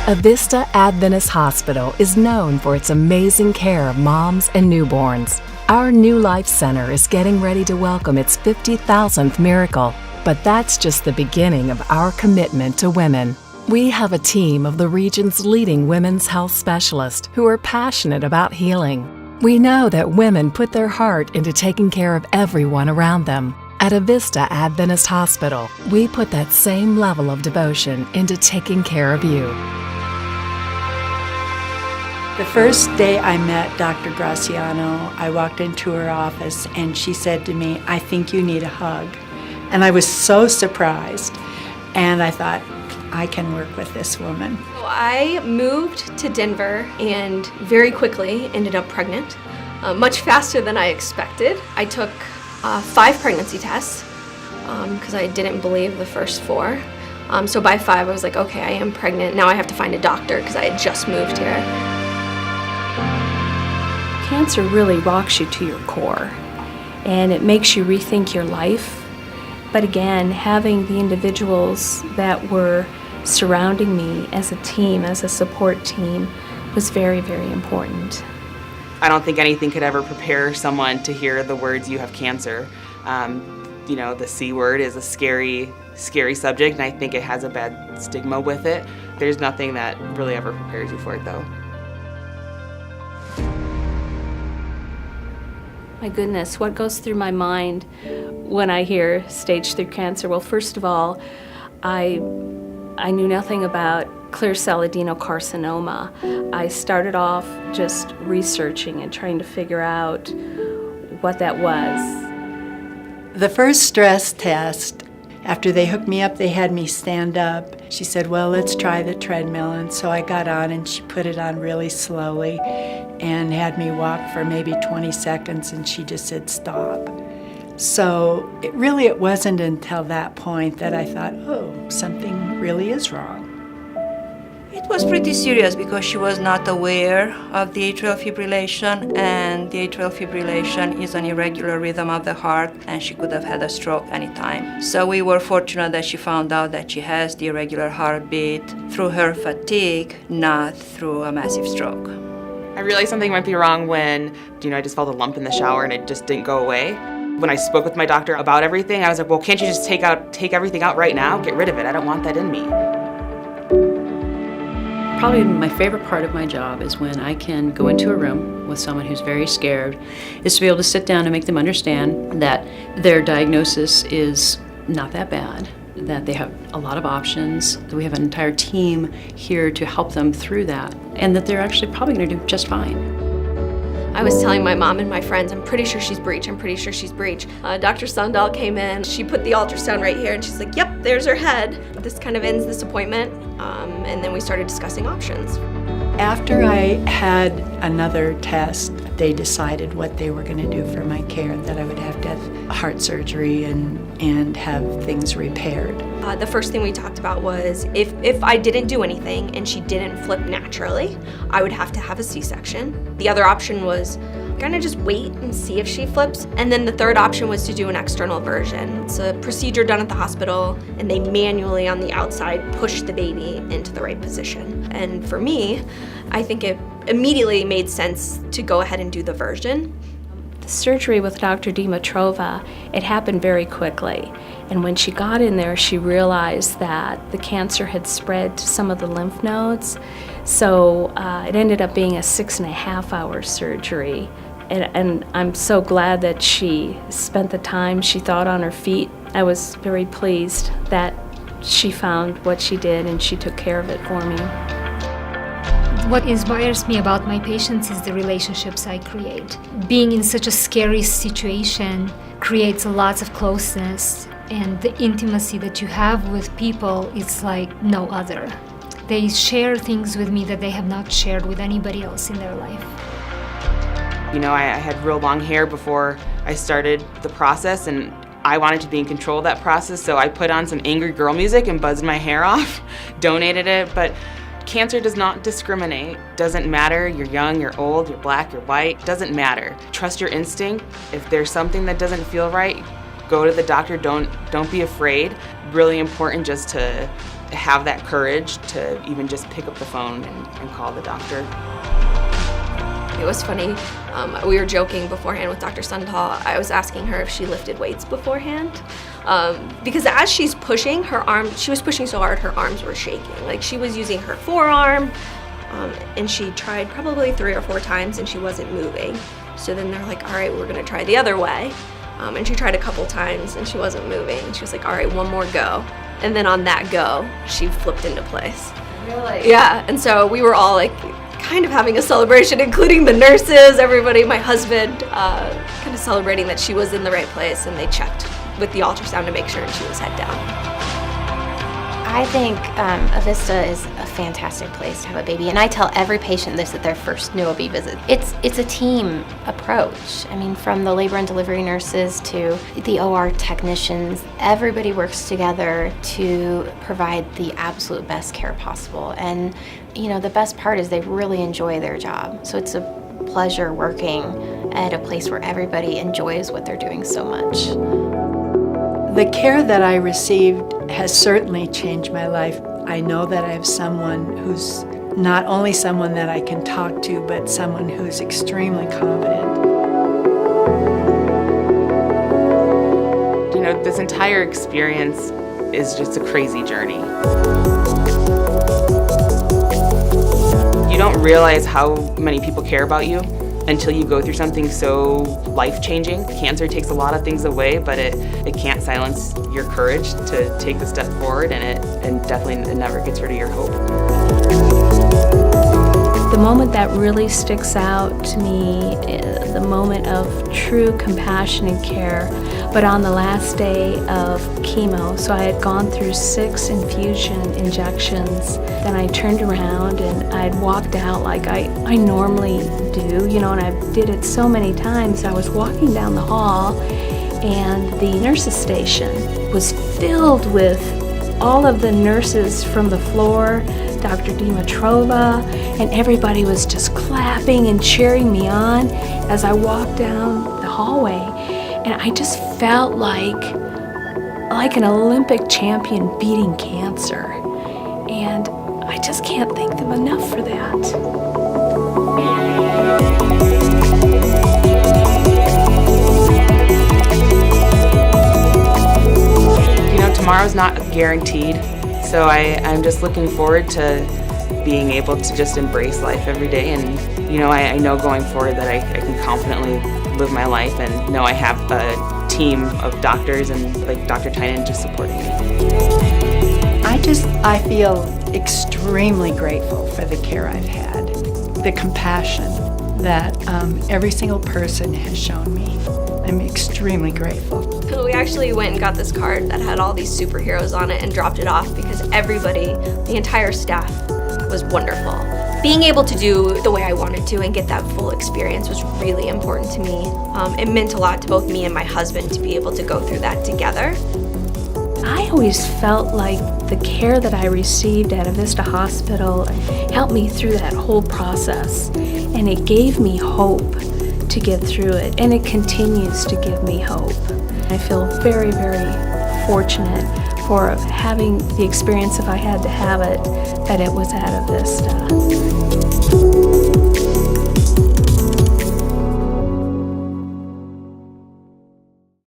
Avista Adventist Hospital is known for its amazing care of moms and newborns. Our New Life Center is getting ready to welcome its 50,000th miracle, but that's just the beginning of our commitment to women. We have a team of the region's leading women's health specialists who are passionate about healing. We know that women put their heart into taking care of everyone around them. At Avista Adventist Hospital, we put that same level of devotion into taking care of you. The first day I met Dr. Graciano, I walked into her office and she said to me, "I think you need a hug." And I was so surprised. And I thought, I can work with this woman. I moved to Denver and very quickly ended up pregnant, much faster than I expected. I took 5 pregnancy tests because I didn't believe the first 4. So by 5 I was like, okay, I am pregnant. Now I have to find a doctor because I had just moved here. Cancer really rocks you to your core, and it makes you rethink your life. But again, having the individuals that were surrounding me as a team, as a support team, was very, very important. I don't think anything could ever prepare someone to hear the words, "you have cancer." The C word is a scary, scary subject, and I think it has a bad stigma with it. There's nothing that really ever prepares you for it, though. My goodness, what goes through my mind when I hear stage 3 cancer? Well, first of all, I knew nothing about clear cell adenocarcinoma. I started off just researching and trying to figure out what that was. The first stress test, after they hooked me up, they had me stand up. She said, "Well, let's try the treadmill." And so I got on and she put it on really slowly and had me walk for maybe 20 seconds and she just said, "Stop." So it wasn't until that point that I thought, oh, something really is wrong. It was pretty serious because she was not aware of the atrial fibrillation, and the atrial fibrillation is an irregular rhythm of the heart, and she could have had a stroke anytime. So we were fortunate that she found out that she has the irregular heartbeat through her fatigue, not through a massive stroke. I realized something might be wrong when, I just felt a lump in the shower and it just didn't go away. When I spoke with my doctor about everything, I was like, well, can't you just take everything out right now? Get rid of it. I don't want that in me. Probably my favorite part of my job is when I can go into a room with someone who's very scared, is to be able to sit down and make them understand that their diagnosis is not that bad, that they have a lot of options, that we have an entire team here to help them through that, and that they're actually probably going to do just fine. I was telling my mom and my friends, I'm pretty sure she's breech, I'm pretty sure she's breech. Dr. Sundal came in, she put the ultrasound right here and she's like, yep, there's her head. This kind of ends this appointment, and then we started discussing options. After I had another test, they decided what they were going to do for my care, that I would have to have heart surgery and have things repaired. The first thing we talked about was if I didn't do anything and she didn't flip naturally, I would have to have a C-section. The other option was kind of just wait and see if she flips. And then the third option was to do an external version. It's a procedure done at the hospital, and they manually on the outside push the baby into the right position. And for me, I think it immediately made sense to go ahead and do the version. The surgery with Dr. Dimitrova, it happened very quickly. And when she got in there, she realized that the cancer had spread to some of the lymph nodes. So it ended up being a 6.5-hour surgery. And I'm so glad that she spent the time, she thought on her feet. I was very pleased that she found what she did and she took care of it for me. What inspires me about my patients is the relationships I create. Being in such a scary situation creates lots of closeness, and the intimacy that you have with people is like no other. They share things with me that they have not shared with anybody else in their life. I had real long hair before I started the process, and I wanted to be in control of that process, so I put on some angry girl music and buzzed my hair off, donated it, but cancer does not discriminate. Doesn't matter, you're young, you're old, you're black, you're white, doesn't matter. Trust your instinct. If there's something that doesn't feel right, go to the doctor, don't be afraid. Really important just to have that courage to even just pick up the phone and call the doctor. It was funny. We were joking beforehand with Dr. Sundahl. I was asking her if she lifted weights beforehand. Because as she's pushing, she was pushing so hard her arms were shaking. Like she was using her forearm, and she tried probably 3 or 4 times and she wasn't moving. So then they're like, all right, we're gonna try the other way. And she tried a couple times and she wasn't moving. She was like, all right, one more go. And then on that go, she flipped into place. Really? Yeah, and so we were all like kind of having a celebration, including the nurses, everybody, my husband, kind of celebrating that she was in the right place, and they checked with the ultrasound to make sure and she was head down. I think Avista is a fantastic place to have a baby, and I tell every patient this at their first new OB visit. It's a team approach. I mean, from the labor and delivery nurses to the OR technicians, everybody works together to provide the absolute best care possible. And you know, the best part is they really enjoy their job. So it's a pleasure working at a place where everybody enjoys what they're doing so much. The care that I received has certainly changed my life. I know that I have someone who's not only someone that I can talk to, but someone who's extremely competent. You know, this entire experience is just a crazy journey. You don't realize how many people care about you until you go through something so life-changing. Cancer takes a lot of things away, but it can't silence your courage to take the step forward, and definitely it never gets rid of your hope. The moment that really sticks out to me is the moment of true compassion and care, but on the last day of chemo. So I had gone through 6 infusion injections. Then I turned around and I'd walked out like I normally do, you know, and I did it so many times. I was walking down the hall and the nurses' station was filled with all of the nurses from the floor, Dr. Dimitrova, and everybody was just clapping and cheering me on as I walked down the hallway. And I just felt like an Olympic champion beating cancer. And I just can't thank them enough for that. You know, tomorrow's not guaranteed, so I'm just looking forward to being able to just embrace life every day. And you know, I know going forward that I can confidently live my life and know I have a team of doctors and like Dr. Tynan just supporting me. I feel extremely grateful for the care I've had, the compassion that every single person has shown me. I'm extremely grateful. We actually went and got this card that had all these superheroes on it and dropped it off because everybody, the entire staff, was wonderful. Being able to do the way I wanted to and get that full experience was really important to me. It meant a lot to both me and my husband to be able to go through that together. I always felt like the care that I received at Avista Hospital helped me through that whole process, and it gave me hope to get through it, and it continues to give me hope. I feel very, very fortunate for having the experience, if I had to have it, that it was at Avista.